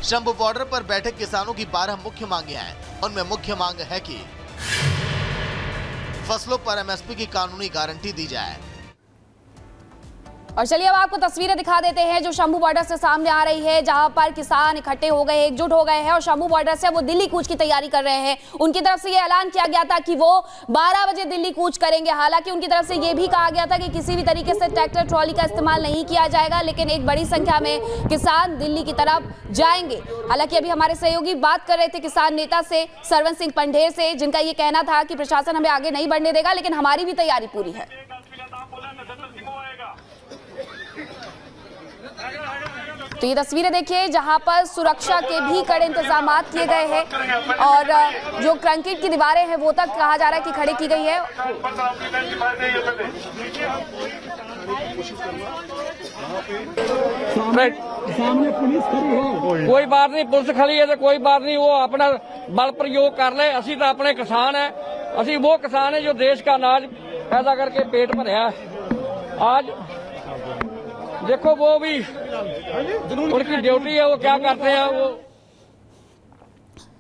Shambhu border पर बैठे किसानों की 12 मुख्य मांगे हैं। उनमें मुख्य मांग है कि फसलों पर एमएसपी की कानूनी गारंटी दी जाए। और चलिए अब आपको तस्वीरें दिखा देते हैं जो शंभू बॉर्डर से सामने आ रही है, जहां पर किसान इकट्ठे हो गए, एकजुट हो गए हैं और शंभू बॉर्डर से वो दिल्ली कूच की तैयारी कर रहे हैं। उनकी तरफ से ये ऐलान किया गया था कि वो 12 बजे दिल्ली कूच करेंगे। हालांकि उनकी तरफ से ये भी कहा गया था कि किसी भी तरीके से ट्रैक्टर ट्रॉली का इस्तेमाल नहीं किया जाएगा, लेकिन एक बड़ी संख्या में किसान दिल्ली की तरफ जाएंगे। हालांकि अभी हमारे सहयोगी बात कर रहे थे किसान नेता से, सरवन सिंह पंढेर से, जिनका ये कहना था कि प्रशासन हमें आगे नहीं बढ़ने देगा, लेकिन हमारी भी तैयारी पूरी है। तो ये तस्वीरें देखिए जहां पर सुरक्षा के भी कड़े इंतजाम किए गए हैं और जो कंक्रीट की दीवारें हैं वो तक कहा जा रहा है कि खड़ी की गई है। सामने पुलिस खड़ी है, कोई बात नहीं, पुलिस खड़ी है तो कोई बात नहीं, वो अपना बल प्रयोग कर ले। असी तो अपने किसान है, असी वो किसान है जो देश का अनाज पैदा करके पेट भरया है। आज देखो वो भी उनकी ड्यूटी है, वो क्या करते हैं वो।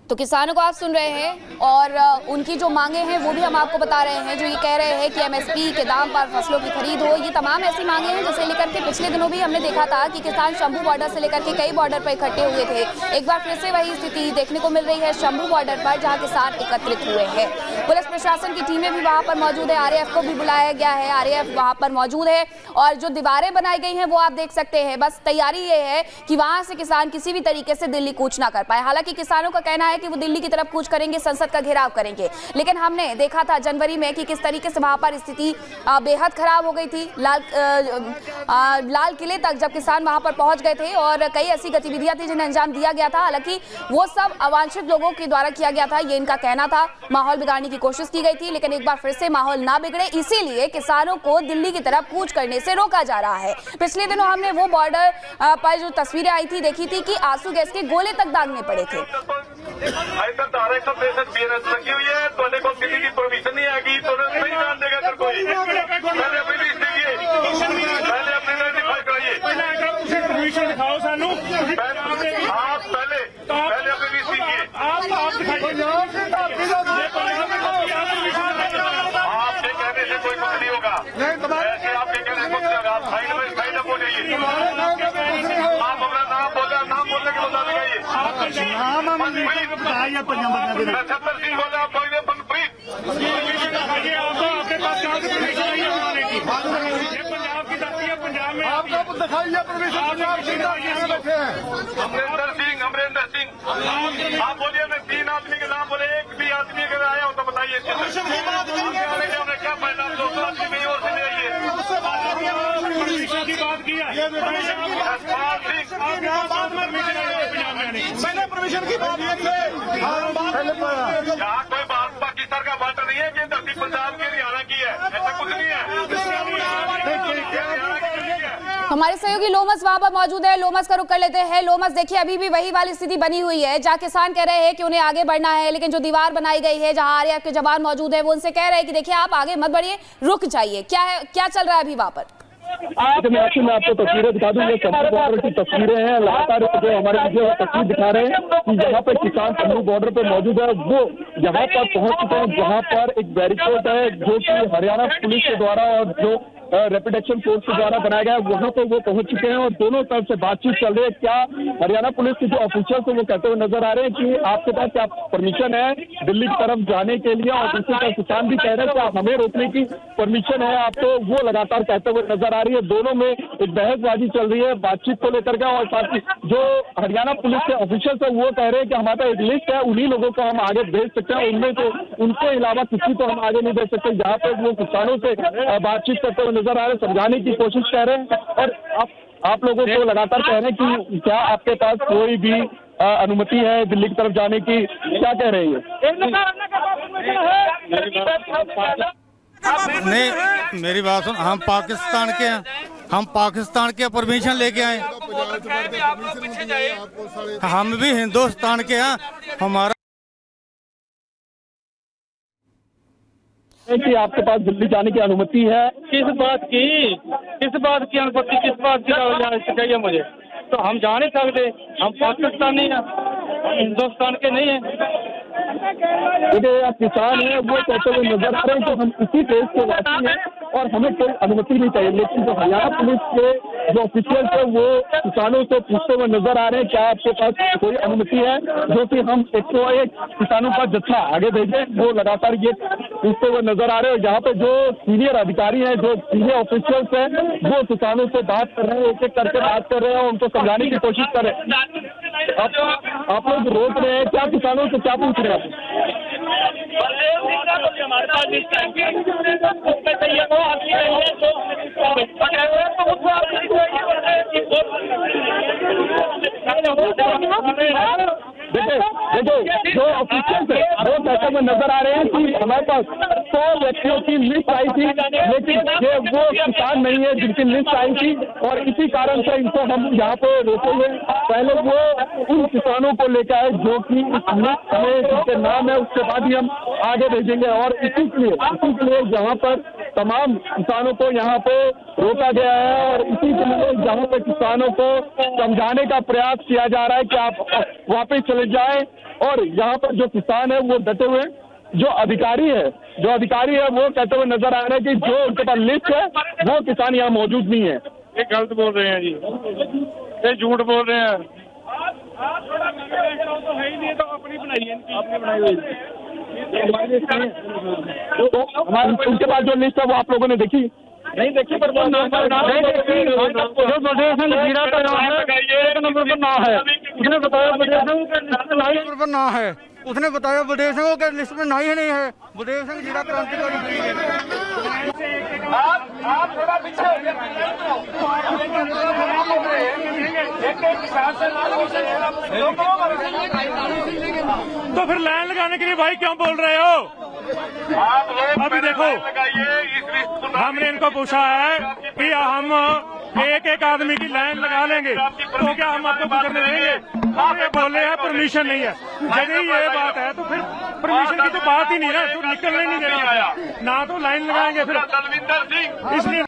तो किसानों को आप सुन रहे हैं और उनकी जो मांगे हैं वो भी हम आपको बता रहे हैं। जो ये कह रहे हैं कि एमएसपी के दाम पर फसलों की खरीद हो, ये तमाम ऐसी मांगे हैं जिसे लेकर के पिछले दिनों भी हमने देखा था कि किसान शंभू बॉर्डर से लेकर के कई बॉर्डर पर इकट्ठे हुए थे। एक बार फिर से वही स्थिति देखने को मिल रही है शंभू बॉर्डर पर, जहाँ किसान एकत्रित हुए हैं। पुलिस प्रशासन की टीमें भी वहाँ पर मौजूद है, आरएएफ को भी बुलाया गया है, आरएएफ वहाँ पर मौजूद है और जो दीवारें बनाई गई हैं वो आप देख सकते हैं। बस तैयारी ये है कि वहाँ से किसान किसी भी तरीके से दिल्ली कूच ना कर पाए। हालांकि किसानों का कहना है कि वो दिल्ली की तरफ कूच करेंगे, संसद का घेराव करेंगे, लेकिन हमने देखा था जनवरी में कि किस तरीके से वहां पर स्थिति बेहद खराब हो गई थी। लाल किले तक जब किसान वहां पर पहुंच गए थे और कई ऐसी गतिविधियां थी जिन्हें अंजाम दिया गया था। हालांकि वो सब अवांछित लोगों के द्वारा किया गया था, ये इनका कहना था। माहौल बिगाड़ने की कोशिश की गई थी, लेकिन एक बार फिर से माहौल ना बिगड़े इसीलिए किसानों को दिल्ली की तरफ कूच करने से रोका जा रहा है। पिछले दिनों हमने वो बॉर्डर पर जो तस्वीरें आई थी देखी थी कि आंसू गैस के गोले तक दागने पड़े थे। लगी हुई है, तो किसी की परमिशन नहीं आएगी तो नहीं जान देगा सर कोई। पहले अपनी लिस्ट देखिए, पहले अपनी आइडेंटिफाई कराइए, परमिशन दिखाओ सानू। आप पहले अपनी लिस्ट देखिए, आपके कहने से कोई कुछ नहीं होगा, ऐसे आपके कहने से कुछ नहीं होगा। आप साइड अप हो जाइए, आप अपना नाम बोलने के बता दिखाइए। सत्तर सिंह बोला, आप बोलिए मनप्रीत। आपके पास पंजाब की धरती है, पंजाब में आपका दिखाइए परमिशन। अमरिंदर सिंह आप बोलिए, मैं 3 आदमी के नाम बोले, एक भी आदमी अगर आया हो तो बताइए क्या फायदा। 200 आदमी कहीं और से ले आइए। की बात की है, मैंने परमिशन की बात की। यहाँ कोई बात पाकिस्तान का बात नहीं है कि धरती पंजाब की हरियाणा की है, ऐसा कुछ नहीं है। हमारे सहयोगी लोमस वहां पर मौजूद है, लोमस का रुख कर लेते हैं। लोमस देखिए अभी भी वही वाली स्थिति बनी हुई है जहां किसान कह रहे हैं कि उन्हें आगे बढ़ना है, लेकिन जो दीवार बनाई गई है जहां आरएएफ के जवान मौजूद है वो उनसे कह रहे हैं कि देखिए आप आगे मत बढ़िए, रुक जाइए। क्या चल रहा है अभी वहां पर? मैं आपको तस्वीरें दिखा दूं, ये शंभू बॉर्डर की तस्वीरें हैं। लगातार जो हमारे वीडियो तस्वीर दिखा रहे हैं कि यहाँ पर किसान शंभू बॉर्डर पर मौजूद है, वो यहाँ पर पहुंच चुके हैं जहाँ पर एक बैरिकेड है जो कि हरियाणा पुलिस के द्वारा और जो रैपिड एक्शन फोर्स के द्वारा बनाया गया है, वहाँ पर वो पहुंच चुके हैं और दोनों तरफ से बातचीत चल रही है। क्या हरियाणा पुलिस के जो ऑफिसर्स हैं वो कहते हुए नजर आ रहे हैं कि आपके पास क्या परमिशन है दिल्ली की तरफ जाने के लिए, और दूसरी तरफ किसान भी कह रहे हैं कि हमें रोकने की परमिशन है आपको, वो लगातार कहते हुए नजर आ रही है। दोनों में एक बहसबाजी चल रही है बातचीत को लेकर के, और साथ ही जो हरियाणा पुलिस के ऑफिसर्स है वो कह रहे हैं कि हमारा एक लिस्ट है, उन्हीं लोगों को हम आगे भेज सकते हैं, उनमें से उनके अलावा किसी को हम आगे नहीं भेज सकते। जहाँ पे वो किसानों से बातचीत करते हुए नजर आ रहे हैं, समझाने की कोशिश कर रहे हैं। और आप लोगों को लगातार कह रहे हैं कि क्या आपके पास कोई भी अनुमति है दिल्ली की तरफ जाने की, क्या कह रहे हैं? नहीं, मेरी बात सुन, हम पाकिस्तान के हैं, हम पाकिस्तान के परमिशन लेके आए, हम भी हिंदुस्तान के हैं। हमारा कि आपके पास दिल्ली जाने की अनुमति है, किस बात की अनुमति, किस बात की चाहिए मुझे? तो हम जा नहीं सकते, हम पाकिस्तानी हैं, हिंदुस्तान के नहीं हैं। देखिए किसान है वो कहते हुए नजर आ रहे हैं कि हम इसी देश के वासी हैं और हमें कोई अनुमति नहीं चाहिए, लेकिन जो हरियाणा पुलिस के जो ऑफिशियल है वो किसानों से पूछते हुए नजर आ रहे हैं क्या आपके पास कोई अनुमति है, जो कि हम 101 किसानों का जत्था आगे भेजें, वो लगातार ये पूछते हुए नजर आ रहे हैं। यहाँ पे जो सीनियर अधिकारी हैं, जो सीनियर ऑफिशियल्स हैं, वो किसानों से बात कर रहे हैं, एक एक करके बात कर रहे हैं और उनको समझाने की कोशिश कर रहे हैं। आप लोग रोक रहे हैं, क्या किसानों से क्या पूछ रहे हैं आप? हमारे पास देखो जो ऑफिशियल्स है वो कहते हुए नजर आ रहे हैं कि हमारे पास 100 व्यक्तियों की लिस्ट आई थी, लेकिन ये वो किसान नहीं है जिनकी लिस्ट आई थी और इसी कारण से इनको हम यहाँ पे रोके हुए। पहले वो उन किसानों को लेकर आए जो कि इस लिस्ट में जिनके नाम है, उसके बाद ही हम आगे भेजेंगे। और इसी के लिए यहाँ पर तमाम किसानों को यहाँ पे रोका गया है और इसी के लिए यहाँ पे किसानों को समझाने का प्रयास किया जा रहा है कि आप वापस चले जाएं। और यहाँ पर जो किसान है वो डटे हुए, जो अधिकारी है वो कहते हुए नजर आ रहे हैं कि जो उनके पास लिस्ट है वो किसान यहाँ मौजूद नहीं है। ये गलत बोल रहे हैं जी, ये झूठ बोल रहे हैं। तो अपनी बनाई है, आपने बनाई हुई तो हमारे उनके पास जो लिस्ट है वो आप लोगों ने देखी नहीं देखी? पर वो नंबर पर नाम है, उसने बताया नंबर पर ना है, उसने बताया बलदेव सिंह के लिस्ट में नहीं है। बलदेव सिंह जिला क्रांतिकारी आप थोड़ा पीछे हो तो फिर लाइन लगाने के लिए भाई क्यों बोल रहे हो? अभी देखो हमने इनको पूछा है कि हम एक आदमी की लाइन लगा लेंगे तो क्या हम आपको गुजरने देंगे? आप ये बोले हैं परमिशन नहीं है। यदि ये बात है तो फिर परमिशन की तो बात ही नहीं है, तो निकलने नहीं देना, ना तो लाइन लगाएंगे फिर, इसलिए।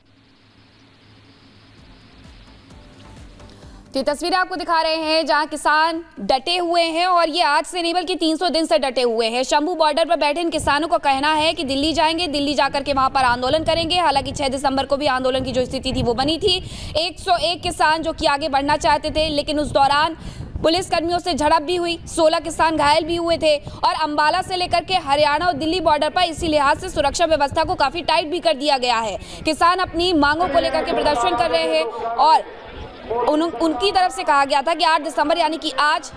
तो ये तस्वीरें आपको दिखा रहे हैं जहां किसान डटे हुए हैं और ये आज से नहीं बल्कि 300 दिन से डटे हुए हैं। शंभू बॉर्डर पर बैठे इन किसानों का कहना है कि दिल्ली जाएंगे, दिल्ली जाकर के वहां पर आंदोलन करेंगे। हालांकि 6 दिसंबर को भी आंदोलन की जो स्थिति थी वो बनी थी। 101 किसान जो कि आगे बढ़ना चाहते थे, लेकिन उस दौरान पुलिस कर्मियों से झड़प भी हुई, 16 किसान घायल भी हुए थे और अंबाला से लेकर के हरियाणा और दिल्ली बॉर्डर पर इसी लिहाज से सुरक्षा व्यवस्था को काफी टाइट भी कर दिया गया है। किसान अपनी मांगों को लेकर के प्रदर्शन कर रहे हैं और उनकी तरफ से कहा गया था कि 8 दिसंबर यानी कि आज